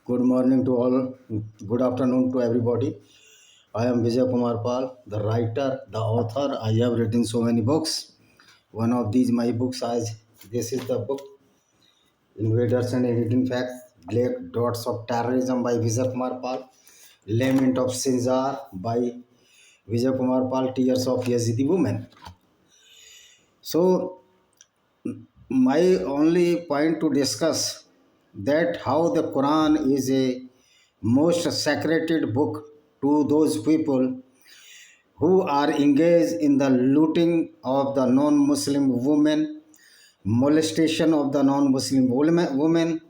Good morning to all. Good afternoon to everybody. I am Vijay Kumar Pal, the writer, the author. I have written so many books. One of these my books is this is the book Invaders and Hidden Facts, Black Dots of Terrorism by Vijay Kumar Pal, Lament of Sinjar by Vijay Kumar Pal, Tears of Yazidi Women. So my only point to discuss that how the Quran is a most sacred book to those people who are engaged in the looting of the non-Muslim women, molestation of the non-Muslim women.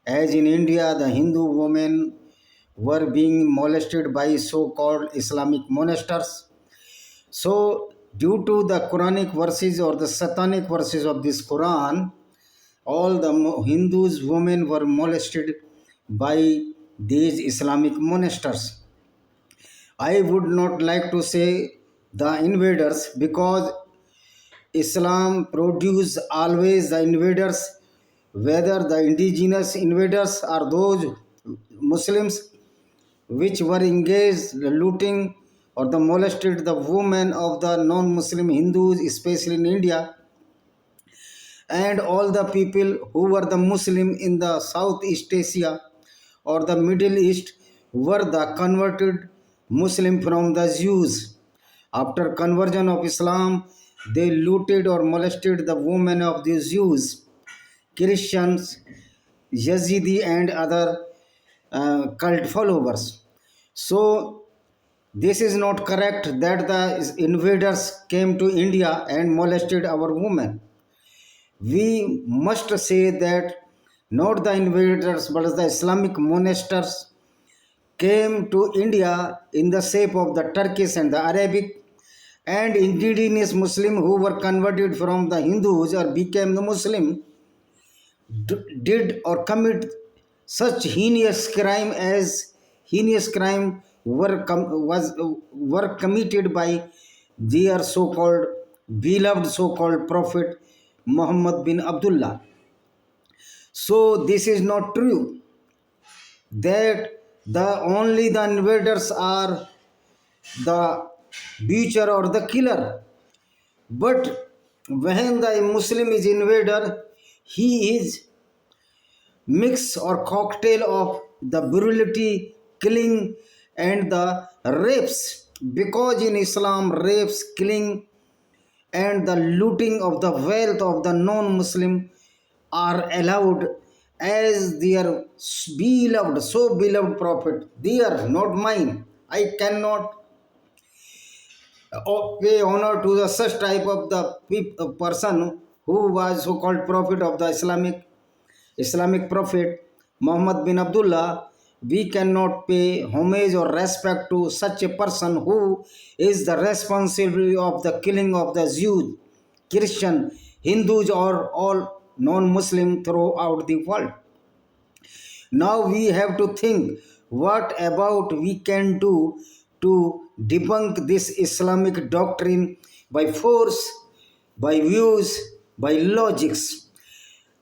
As in India, the Hindu women were being molested by so-called Islamic monsters. So, due to the Quranic verses or the Satanic verses of this Quran, all the Hindus women were molested by these Islamic monsters. I would not like to say the invaders because Islam produced always the invaders, whether the indigenous invaders or those Muslims which were engaged looting or the molested the women of the non-Muslim Hindus, especially in India, and all the people who were the Muslim in the Southeast Asia or the Middle East were the converted Muslim from the Jews. After conversion of Islam, they looted or molested the women of the Jews, Christians, Yazidi, and other cult followers. So this is not correct that the invaders came to India and molested our women. We must say that not the invaders but the Islamic monsters came to India in the shape of the Turkish and the Arabic and indigenous Muslim who were converted from the Hindus or became the Muslim did or commit such heinous crime were committed by their so-called beloved so-called prophet Muhammad bin Abdullah. So this is not true that the only the invaders are the butcher or the killer. But when the Muslim is invader, he is mix or cocktail of the brutality, killing, and the rapes. Because in Islam, rapes, killing, and the looting of the wealth of the non-Muslim are allowed as their beloved, so beloved prophet. Dear, not mine. I cannot pay honor to the such type of the person who was so-called prophet of the Islamic prophet Muhammad bin Abdullah. We cannot pay homage or respect to such a person who is the responsibility of the killing of the Jews, Christian, Hindus, or all non-Muslim throughout the world. Now we have to think what about we can do to debunk this Islamic doctrine by force, by views, by logics.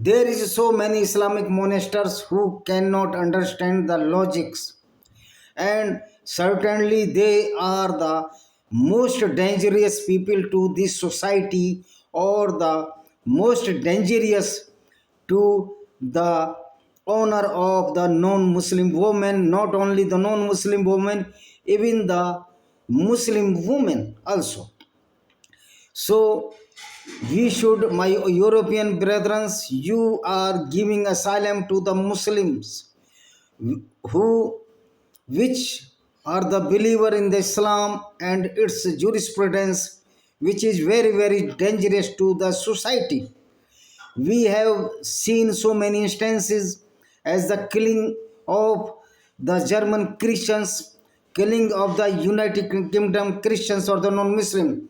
There is so many Islamic monsters who cannot understand the logics, and certainly they are the most dangerous people to this society or the most dangerous to the honor of the non-Muslim woman, not only the non-Muslim woman, even the Muslim woman also. So we should, my European brethren, you are giving asylum to the Muslims who which are the believer in the Islam and its jurisprudence, which is very, very dangerous to the society. We have seen so many instances as the killing of the German Christians, killing of the United Kingdom Christians or the non-Muslim.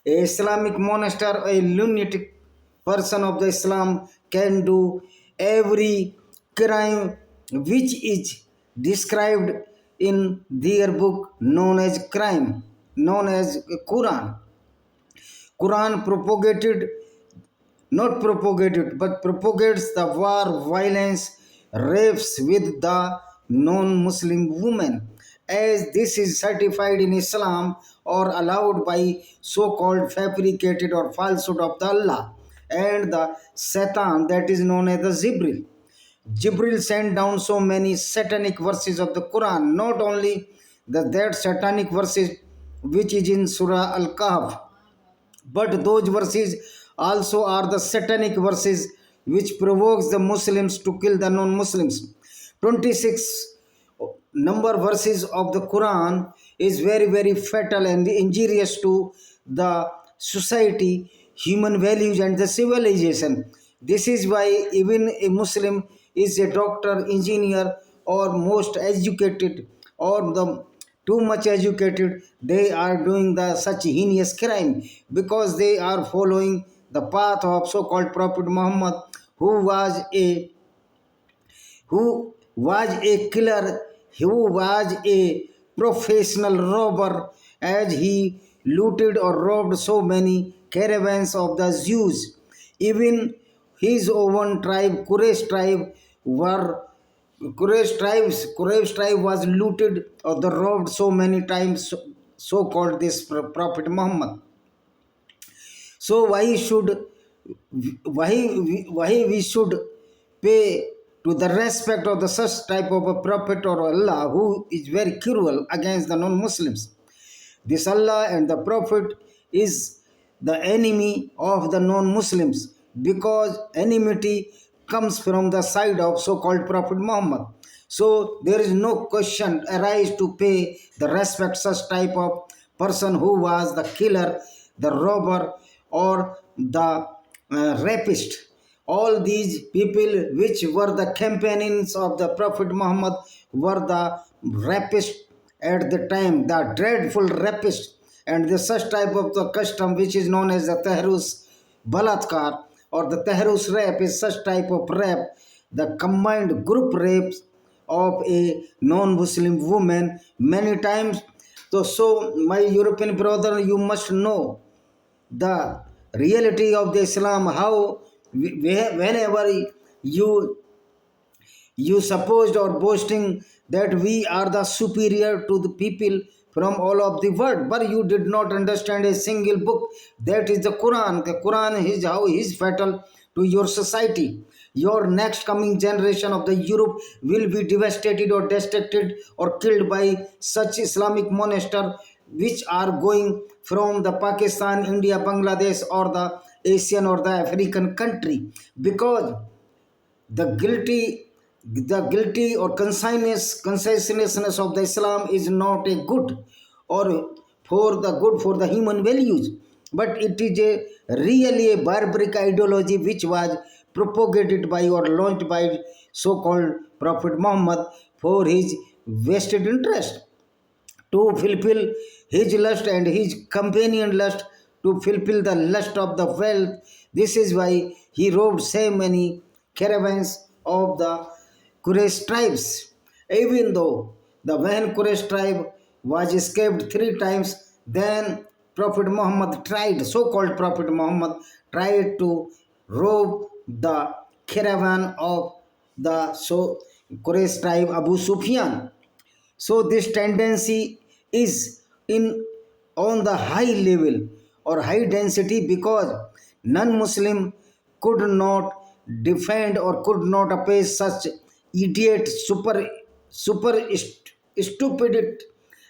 A Islamic monster, a lunatic person of the Islam can do every crime which is described in their book known as crime, known as Quran. Quran propagated, not propagated, but propagates the war, violence, rapes with the non-Muslim women, as this is certified in Islam or allowed by so-called fabricated or falsehood of the Allah and the Satan, that is known as the Jibril. Jibril sent down so many satanic verses of the Quran, not only that satanic verses which is in Surah Al-Kahf, but those verses also are the satanic verses which provokes the Muslims to kill the non-Muslims. 26 number verses of the Quran is very fatal and injurious to the society, human values and the civilization. This is why even a Muslim is a doctor, engineer or most educated or the too much educated, they are doing the such heinous crime because they are following the path of so-called Prophet Muhammad, who was a who was a killer, who was a professional robber, as he looted or robbed so many caravans of the Jews. Even his own tribe, Quraysh tribe, were Quraysh tribe was looted or the robbed so many times, so called this Prophet Muhammad. So why we should pay to the respect of the such type of a prophet or Allah who is very cruel against the non-Muslims? This Allah and the Prophet is the enemy of the non-Muslims because enmity comes from the side of so-called Prophet Muhammad. So there is no question arise to pay the respect such type of person who was the killer, the robber, or the rapist. All these people which were the companions of the Prophet Muhammad were the rapists at the time, the dreadful rapist, and the such type of the custom which is known as the Tahrus Balatkar or the Tahrus rape is such type of rape, the combined group rapes of a non-Muslim woman many times. So my European brother, you must know the reality of the Islam, how whenever you you supposed or boasting that we are the superior to the people from all of the world, but you did not understand a single book, that is the Quran. The Quran is how is fatal to your society. Your next coming generation of the Europe will be devastated or destructed or killed by such Islamic monster which are going from the Pakistan, India, Bangladesh or the Asian or the African country, because the guilty or consciousness of the Islam is not a good or for the human values, but it is a really a barbaric ideology which was propagated by or launched by so-called Prophet Muhammad for his vested interest to fulfill his lust and his companion lust, to fulfill the lust of the wealth. This is why he robbed so many caravans of the Quraysh tribes. Even though the when Quraysh tribe was escaped three times, then Prophet Muhammad tried, so-called Prophet Muhammad tried to rob the caravan of the Quraysh tribe Abu Sufyan. So this tendency is in on the high level or high density because non-Muslim could not defend or could not oppose such idiot stupid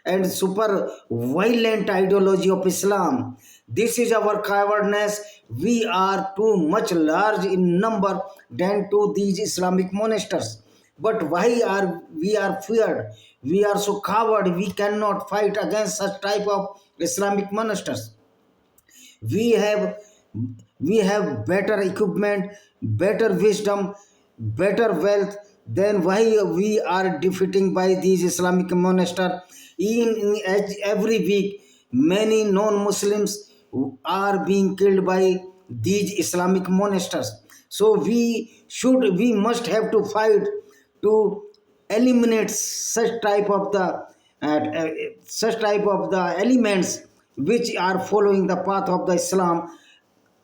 and super violent ideology of Islam. This is our cowardness. We are too much large in number than to these Islamic monsters. But why are we are feared? We are so coward. We cannot fight against such type of Islamic monsters. We have we have better equipment, better wisdom, better wealth. Then why we are defeating by these Islamic monsters? Every week, many non-Muslims are being killed by these Islamic monsters. So we must have to fight to eliminate such type of the elements which are following the path of the Islam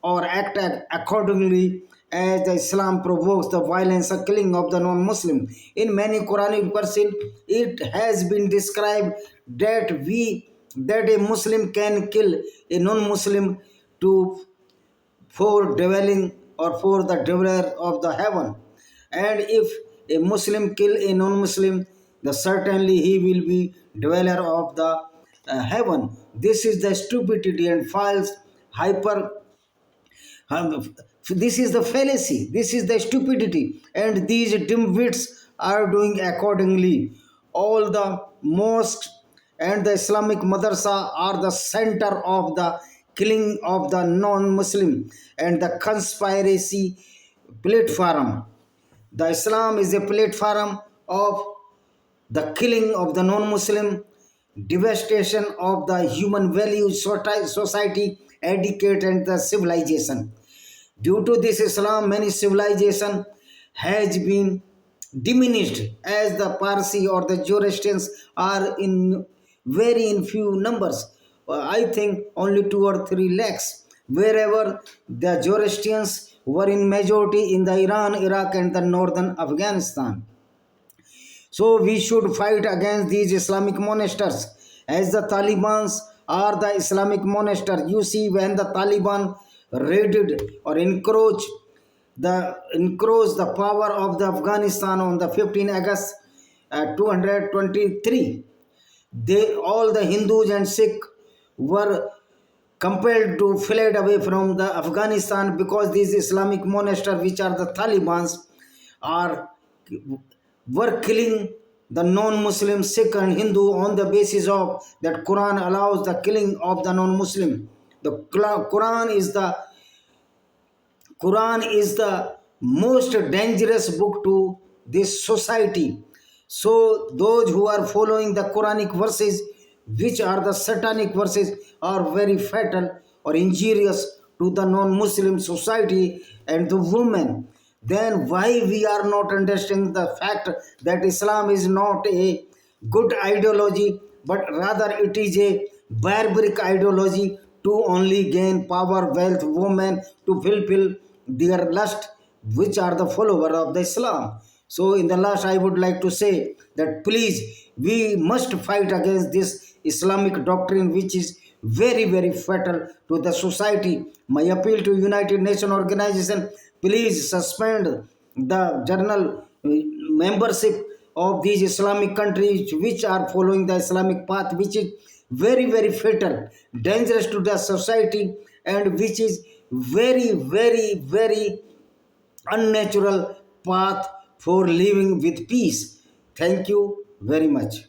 or act accordingly as the Islam provokes the violence and killing of the non-Muslim. In many Quranic verses, it has been described that a Muslim can kill a non-Muslim to for dwelling or for the dweller of the heaven. And if a Muslim kill a non-Muslim, then certainly he will be dweller of the heaven. This is the stupidity and false hyper. This is the fallacy. This is the stupidity, and these dimwits are doing accordingly. All the mosques and the Islamic madrasa are the center of the killing of the non-Muslim and the conspiracy platform. The Islam is a platform of the killing of the non-Muslim, devastation of the human values, society, etiquette, and the civilization. Due to this Islam, many civilization has been diminished as the Parsi or the Zoroastrians are in very in few numbers. I think only 2 or 3 lakhs. Wherever the Zoroastrians were in majority in the Iran, Iraq, and the northern Afghanistan. So we should fight against these Islamic monasteries as the Taliban's are the Islamic monastery. You see when the Taliban raided or encroached the power of the Afghanistan on the 15 August 223, they all the Hindus and Sikh were compelled to flee away from the Afghanistan because these Islamic monasteries, which are the Taliban's, are were killing the non-Muslim Sikh and Hindu on the basis of that Quran allows the killing of the non-Muslim. The Quran is the most dangerous book to this society. So those who are following the Quranic verses, which are the satanic verses, are very fatal or injurious to the non-Muslim society and the women. Then why we are not understanding the fact that Islam is not a good ideology, but rather it is a barbaric ideology to only gain power, wealth, women, to fulfill their lust, which are the follower of the Islam. So in the last, I would like to say that please, we must fight against this Islamic doctrine, which is very, very fatal to the society. My appeal to United Nations Organization, please suspend the journal membership of these Islamic countries which are following the Islamic path, which is very, very fatal, dangerous to the society, and which is very, very, very unnatural path for living with peace. Thank you very much.